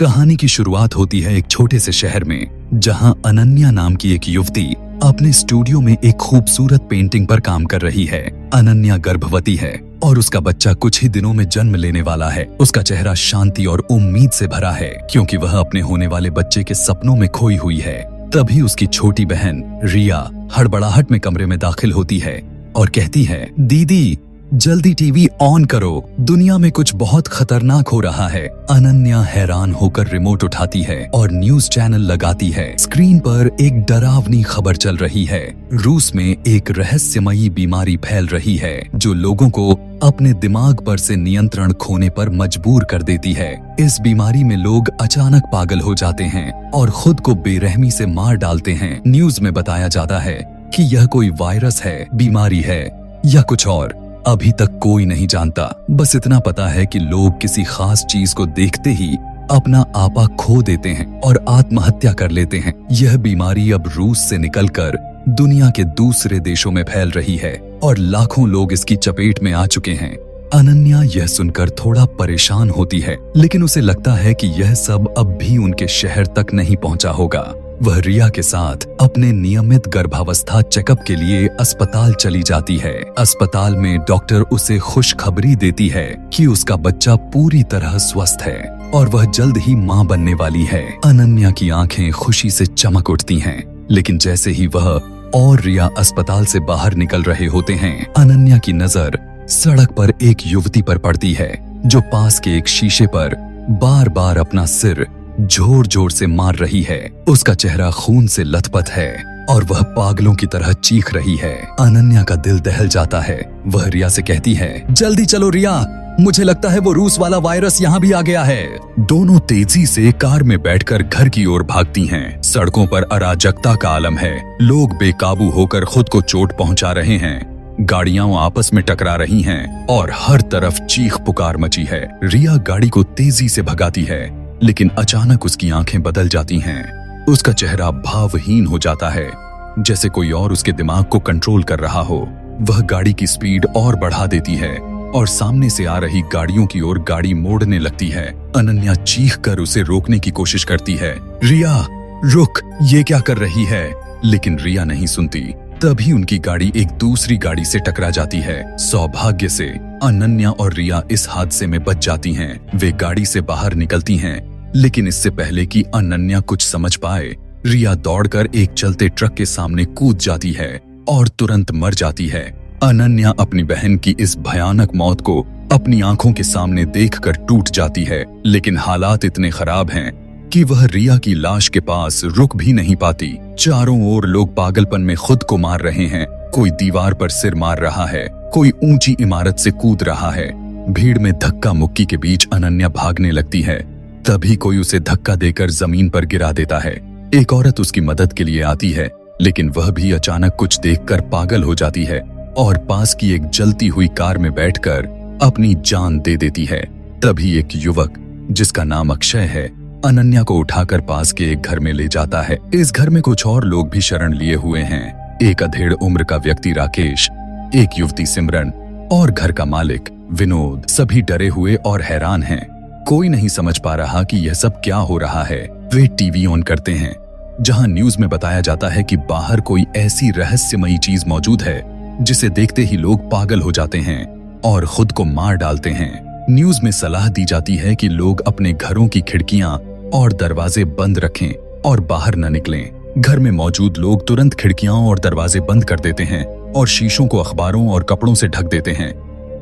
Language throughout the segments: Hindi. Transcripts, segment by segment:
कहानी की शुरुआत होती है एक छोटे से शहर में, जहां अनन्या नाम की एक युवती अपने स्टूडियो में एक खूबसूरत पेंटिंग पर काम कर रही है। अनन्या गर्भवती है और उसका बच्चा कुछ ही दिनों में जन्म लेने वाला है। उसका चेहरा शांति और उम्मीद से भरा है, क्योंकि वह अपने होने वाले बच्चे के सपनों में खोई हुई है। तभी उसकी छोटी बहन रिया हड़बड़ाहट में कमरे में दाखिल होती है और कहती है, दीदी जल्दी टीवी ऑन करो, दुनिया में कुछ बहुत खतरनाक हो रहा है। अनन्या हैरान होकर रिमोट उठाती है और न्यूज चैनल लगाती है। स्क्रीन पर एक डरावनी खबर चल रही है। रूस में एक रहस्यमयी बीमारी फैल रही है, जो लोगों को अपने दिमाग पर से नियंत्रण खोने पर मजबूर कर देती है। इस बीमारी में लोग अचानक पागल हो जाते हैं और खुद को बेरहमी से मार डालते हैं। न्यूज में बताया जाता है कि यह कोई वायरस है, बीमारी है या कुछ और, अभी तक कोई नहीं जानता। बस इतना पता है कि लोग किसी खास चीज को देखते ही अपना आपा खो देते हैं और आत्महत्या कर लेते हैं। यह बीमारी अब रूस से निकलकर दुनिया के दूसरे देशों में फैल रही है और लाखों लोग इसकी चपेट में आ चुके हैं। अनन्या यह सुनकर थोड़ा परेशान होती है, लेकिन उसे लगता है कि यह सब अब भी उनके शहर तक नहीं पहुंचा होगा। वह रिया के साथ अपने नियमित गर्भावस्था चेकअप के लिए अस्पताल चली जाती है। अस्पताल में डॉक्टर उसे खुशखबरी देती है कि उसका बच्चा पूरी तरह स्वस्थ है और वह जल्द ही मां बनने वाली है। अनन्या की आंखें खुशी से चमक उठती हैं, लेकिन जैसे ही वह और रिया अस्पताल से बाहर निकल रहे होते हैं, अनन्या की नजर सड़क पर एक युवती पर पड़ती है, जो पास के एक शीशे पर बार बार अपना सिर जोर जोर से मार रही है। उसका चेहरा खून से लथपथ है और वह पागलों की तरह चीख रही है। अनन्या का दिल दहल जाता है। वह रिया से कहती है, जल्दी चलो रिया, मुझे लगता है वो रूस वाला वायरस यहाँ भी आ गया है। दोनों तेजी से कार में बैठकर घर की ओर भागती हैं। सड़कों पर अराजकता का आलम है। लोग बेकाबू होकर खुद को चोट पहुंचा रहे हैं। गाड़ियां आपस में टकरा रही हैं और हर तरफ चीख पुकार मची है। रिया गाड़ी को तेजी से भगाती है, लेकिन अचानक उसकी आंखें बदल जाती हैं। उसका चेहरा भावहीन हो जाता है, जैसे कोई और उसके दिमाग को कंट्रोल कर रहा हो। वह गाड़ी की स्पीड और बढ़ा देती है और सामने से आ रही गाड़ियों की ओर गाड़ी मोड़ने लगती है। अनन्या चीखकर उसे रोकने की कोशिश करती है, रिया रुक, ये क्या कर रही है? लेकिन रिया नहीं सुनती। तभी उनकी गाड़ी एक दूसरी गाड़ी से टकरा जाती है। सौभाग्य से अनन्या और रिया इस हादसे में बच जाती हैं। वे गाड़ी से बाहर निकलती हैं, लेकिन इससे पहले कि अनन्या कुछ समझ पाए, रिया दौड़कर एक चलते ट्रक के सामने कूद जाती है और तुरंत मर जाती है। अनन्या अपनी बहन की इस भयानक मौत को अपनी आंखों के सामने देखकर टूट जाती है, लेकिन हालात इतने खराब हैं कि वह रिया की लाश के पास रुक भी नहीं पाती। चारों ओर लोग पागलपन में खुद को मार रहे हैं। कोई दीवार पर सिर मार रहा है, कोई ऊंची इमारत से कूद रहा है। भीड़ में धक्का मुक्की के बीच अनन्या भागने लगती है। तभी कोई उसे धक्का देकर जमीन पर गिरा देता है। एक औरत उसकी मदद के लिए आती है, लेकिन वह भी अचानक कुछ देखकर पागल हो जाती है और पास की एक जलती हुई कार में बैठकर अपनी जान दे देती है। तभी एक युवक, जिसका नाम अक्षय है, अनन्या को उठाकर पास के एक घर में ले जाता है। इस घर में कुछ और लोग भी शरण लिए हुए हैं। एक अधेड़ उम्र का व्यक्ति राकेश, एक युवती सिमरन और घर का मालिक विनोद। सभी डरे हुए और हैरान हैं। कोई नहीं समझ पा रहा कि यह सब क्या हो रहा है। वे टीवी ऑन करते हैं, जहां न्यूज में बताया जाता है कि बाहर कोई ऐसी रहस्यमयी चीज मौजूद है, जिसे देखते ही लोग पागल हो जाते हैं और खुद को मार डालते हैं। न्यूज में सलाह दी जाती है कि लोग अपने घरों की खिड़कियां और दरवाजे बंद रखें और बाहर न निकलें। घर में मौजूद लोग तुरंत खिड़कियां और दरवाजे बंद कर देते हैं और शीशों को अखबारों और कपड़ों से ढक देते हैं,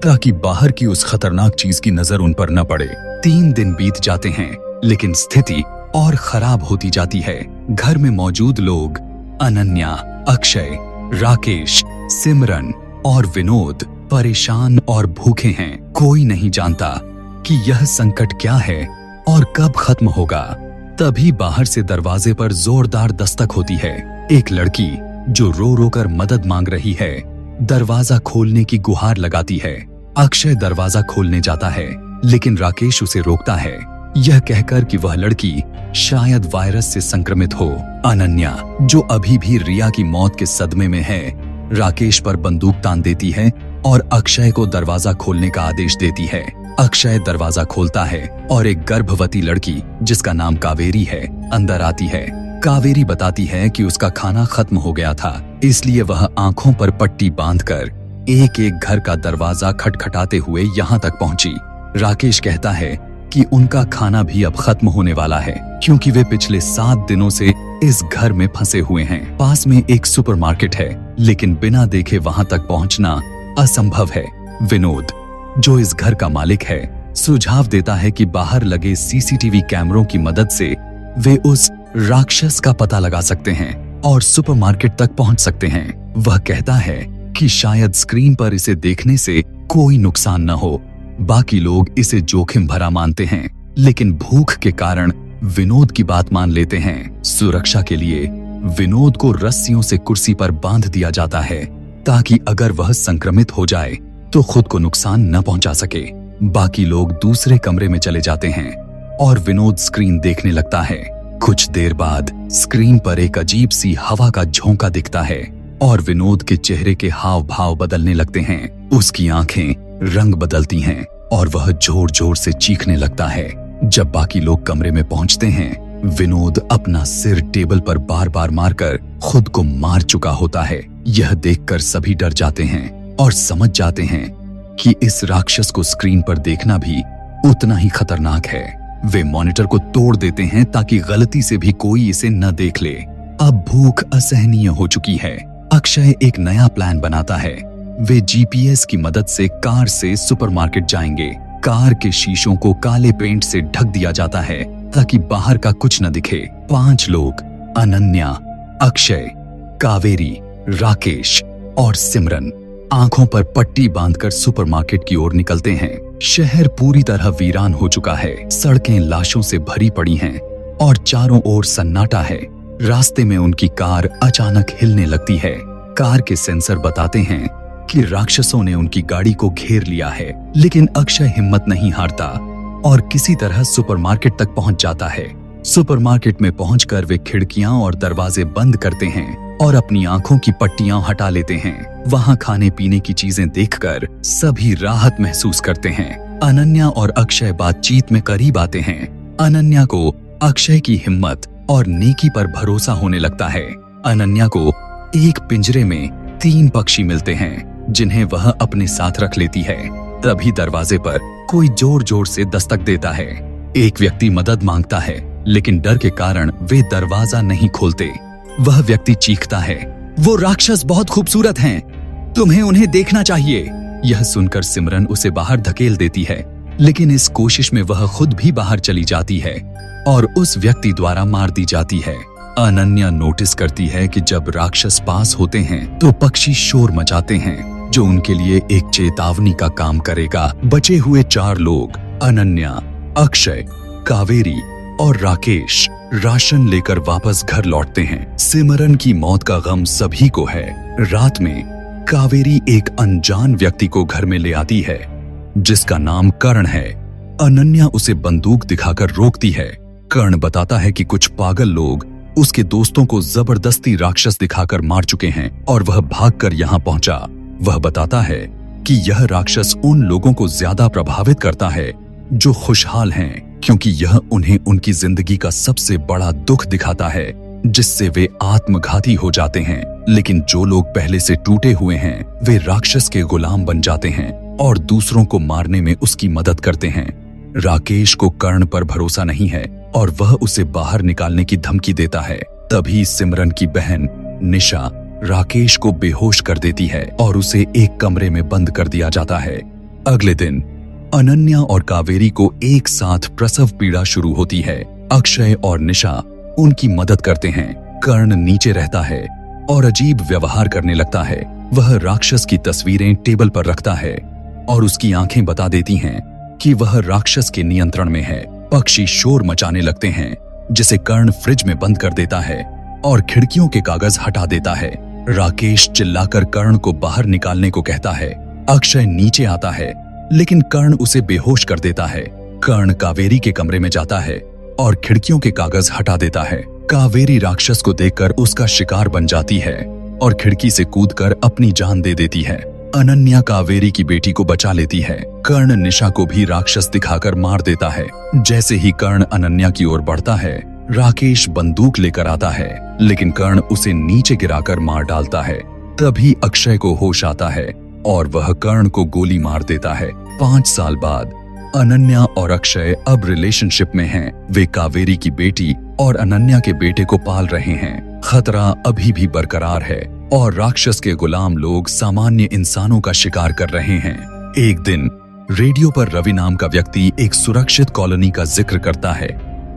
ताकि बाहर की उस खतरनाक चीज की नजर उन पर न पड़े। 3 दिन बीत जाते हैं, लेकिन स्थिति और खराब होती जाती है। घर में मौजूद लोग अनन्या, अक्षय, राकेश, सिमरन और विनोद परेशान और भूखे हैं। कोई नहीं जानता कि यह संकट क्या है और कब खत्म होगा। तभी बाहर से दरवाजे पर जोरदार दस्तक होती है। एक लड़की, जो रो रो कर मदद मांग रही है, दरवाजा खोलने की गुहार लगाती है। अक्षय दरवाजा खोलने जाता है, लेकिन राकेश उसे रोकता है, यह कहकर कि वह लड़की शायद वायरस से संक्रमित हो। अनन्या, जो अभी भी रिया की मौत के सदमे में है, राकेश पर बंदूक तान देती है और अक्षय को दरवाजा खोलने का आदेश देती है। अक्षय दरवाजा खोलता है और एक गर्भवती लड़की जिसका नाम कावेरी है अंदर आती है। कावेरी बताती है कि उसका खाना खत्म हो गया था, इसलिए वह आंखों पर पट्टी बांधकर एक एक घर का दरवाजा खटखटाते हुए यहाँ तक पहुंची। राकेश कहता है कि उनका खाना भी अब खत्म होने वाला है, क्योंकि वे पिछले 7 दिनों से इस घर में फंसे हुए हैं। पास में एक सुपरमार्केट है, लेकिन बिना देखे वहां तक पहुंचना असंभव है। विनोद, जो इस घर का मालिक है, सुझाव देता है कि बाहर लगे सीसीटीवी कैमरों की मदद से वे उस राक्षस का पता लगा सकते हैं और सुपरमार्केट तक पहुंच सकते हैं। वह कहता है कि शायद स्क्रीन पर इसे देखने से कोई नुकसान न हो। बाकी लोग इसे जोखिम भरा मानते हैं, लेकिन भूख के कारण विनोद की बात मान लेते हैं। सुरक्षा के लिए विनोद को रस्सियों से कुर्सी पर बांध दिया जाता है, ताकि अगर वह संक्रमित हो जाए तो खुद को नुकसान न पहुंचा सके। बाकी लोग दूसरे कमरे में चले जाते हैं और विनोद स्क्रीन देखने लगता है। कुछ देर बाद स्क्रीन पर एक अजीब सी हवा का झोंका दिखता है और विनोद के चेहरे के हाव भाव बदलने लगते हैं। उसकी आंखें रंग बदलती हैं और वह जोर जोर से चीखने लगता है। जब बाकी लोग कमरे में पहुंचते हैं, विनोद अपना सिर टेबल पर बार बार मारकर खुद को मार चुका होता है। यह देखकर सभी डर जाते हैं और समझ जाते हैं कि इस राक्षस को स्क्रीन पर देखना भी उतना ही खतरनाक है। वे मॉनिटर को तोड़ देते हैं ताकि गलती से भी कोई इसे न देख ले। अब भूख असहनीय हो चुकी है। अक्षय एक नया प्लान बनाता है। वे जीपीएस की मदद से कार से सुपरमार्केट जाएंगे। कार के शीशों को काले पेंट से ढक दिया जाता है ताकि बाहर का कुछ न दिखे। 5 लोग, अनन्या, अक्षय, कावेरी, राकेश और सिमरन, आंखों पर पट्टी बांधकर सुपरमार्केट की ओर निकलते हैं। शहर पूरी तरह वीरान हो चुका है। सड़कें लाशों से भरी पड़ी हैं और चारों ओर सन्नाटा है। रास्ते में उनकी कार अचानक हिलने लगती है। कार के सेंसर बताते हैं कि राक्षसों ने उनकी गाड़ी को घेर लिया है, लेकिन अक्षय हिम्मत नहीं हारता और किसी तरह सुपरमार्केट तक पहुंच जाता है। सुपरमार्केट में पहुंचकर वे खिड़कियां और दरवाजे बंद करते हैं और अपनी आंखों की पट्टियां हटा लेते हैं। वहां खाने पीने की चीजें देखकर सभी राहत महसूस करते हैं। अनन्या और अक्षय बातचीत में करीब आते हैं। अनन्या को अक्षय की हिम्मत और नेकी पर भरोसा होने लगता है। अनन्या को एक पिंजरे में 3 पक्षी मिलते हैं, जिन्हें वह अपने साथ रख लेती है। तभी दरवाजे पर कोई जोर जोर से दस्तक देता है। एक व्यक्ति मदद मांगता है, लेकिन डर के कारण वे दरवाजा नहीं खोलते। वह व्यक्ति चीखता है, वो राक्षस बहुत खूबसूरत हैं, तुम्हें उन्हें देखना चाहिए। यह सुनकर सिमरन उसे बाहर धकेल देती है, लेकिन इस कोशिश में वह खुद भी बाहर चली जाती है और उस व्यक्ति द्वारा मार दी जाती है। अनन्या नोटिस करती है कि जब राक्षस पास होते हैं तो पक्षी शोर मचाते हैं, जो उनके लिए एक चेतावनी का काम करेगा। बचे हुए 4 लोग, अनन्या, अक्षय, कावेरी और राकेश, राशन लेकर वापस घर लौटते हैं। सिमरन की मौत का गम सभी को है। रात में कावेरी एक अनजान व्यक्ति को घर में ले आती है, जिसका नाम कर्ण है। अनन्या उसे बंदूक दिखाकर रोकती है। कर्ण बताता है कि कुछ पागल लोग उसके दोस्तों को जबरदस्ती राक्षस दिखाकर मार चुके हैं और वह भागकर यहाँ पहुंचा। वह बताता है कि यह राक्षस उन लोगों को ज्यादा प्रभावित करता है जो खुशहाल हैं, क्योंकि यह उन्हें उनकी जिंदगी का सबसे बड़ा दुख दिखाता है, जिससे वे आत्मघाती हो जाते हैं। लेकिन जो लोग पहले से टूटे हुए हैं, वे राक्षस के गुलाम बन जाते हैं और दूसरों को मारने में उसकी मदद करते हैं। राकेश को कर्ण पर भरोसा नहीं है और वह उसे बाहर निकालने की धमकी देता है। तभी सिमरन की बहन निशा राकेश को बेहोश कर देती है और उसे एक कमरे में बंद कर दिया जाता है। अगले दिन अनन्या और कावेरी को एक साथ प्रसव पीड़ा शुरू होती है। अक्षय और निशा उनकी मदद करते हैं। कर्ण नीचे रहता है और अजीब व्यवहार करने लगता है। वह राक्षस की तस्वीरें टेबल पर रखता है और उसकी आंखें बता देती हैं कि वह राक्षस के नियंत्रण में है। पक्षी शोर मचाने लगते हैं, जिसे कर्ण फ्रिज में बंद कर देता है और खिड़कियों के कागज हटा देता है। राकेश चिल्लाकर कर्ण को बाहर निकालने को कहता है। अक्षय नीचे आता है, लेकिन कर्ण उसे बेहोश कर देता है। कर्ण कावेरी के कमरे में जाता है और खिड़कियों के कागज हटा देता है। कावेरी राक्षस को देखकर उसका शिकार बन जाती है और खिड़की से कूदकर अपनी जान दे देती है। अनन्या कावेरी की बेटी को बचा लेती है। कर्ण निशा को भी राक्षस दिखाकर मार देता है। जैसे ही कर्ण अनन्या की ओर बढ़ता है, राकेश बंदूक लेकर आता है, लेकिन कर्ण उसे नीचे गिराकर मार डालता है। तभी अक्षय को होश आता है और वह कर्ण को गोली मार देता है। 5 साल बाद अनन्या और अक्षय अब रिलेशनशिप में हैं। वे कावेरी की बेटी और अनन्या के बेटे को पाल रहे हैं। खतरा अभी भी बरकरार है और राक्षस के गुलाम लोग सामान्य इंसानों का शिकार कर रहे हैं। एक दिन रेडियो पर रवि नाम का व्यक्ति एक सुरक्षित कॉलोनी का जिक्र करता है,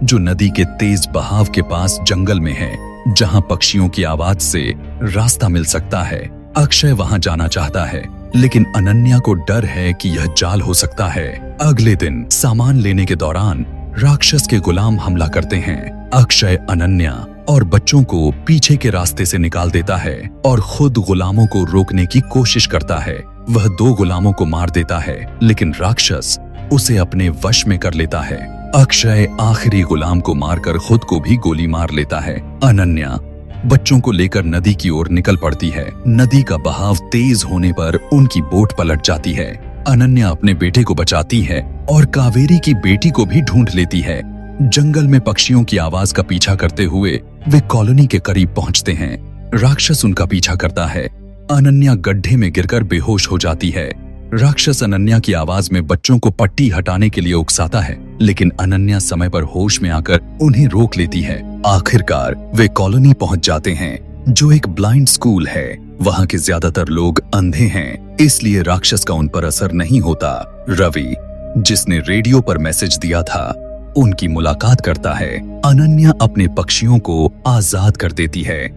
जो नदी के तेज बहाव के पास जंगल में है, जहां पक्षियों की आवाज से रास्ता मिल सकता है। अक्षय वहां जाना चाहता है, लेकिन अनन्या को डर है कि यह जाल हो सकता है। अगले दिन सामान लेने के दौरान राक्षस के गुलाम हमला करते हैं। अक्षय अनन्या और बच्चों को पीछे के रास्ते से निकाल देता है और खुद गुलामों को रोकने की कोशिश करता है। वह 2 गुलामों को मार देता है, लेकिन राक्षस उसे अपने वश में कर लेता है। अक्षय आखिरी गुलाम को मारकर खुद को भी गोली मार लेता है। अनन्या बच्चों को लेकर नदी की ओर निकल पड़ती है। नदी का बहाव तेज होने पर उनकी बोट पलट जाती है। अनन्या अपने बेटे को बचाती है और कावेरी की बेटी को भी ढूंढ लेती है। जंगल में पक्षियों की आवाज का पीछा करते हुए वे कॉलोनी के करीब पहुंचते हैं। राक्षस उनका पीछा करता है। अनन्या गड्ढे में गिरकर बेहोश हो जाती है। राक्षस अनन्या की आवाज में बच्चों को पट्टी हटाने के लिए उकसाता है, लेकिन अनन्या समय पर होश में आकर उन्हें रोक लेती है। आखिरकार वे कॉलोनी पहुंच जाते हैं, जो एक ब्लाइंड स्कूल है। वहां के ज्यादातर लोग अंधे हैं, इसलिए राक्षस का उन पर असर नहीं होता। रवि, जिसने रेडियो पर मैसेज दिया था, उनकी मुलाकात करता है। अनन्या अपने पक्षियों को आजाद कर देती है।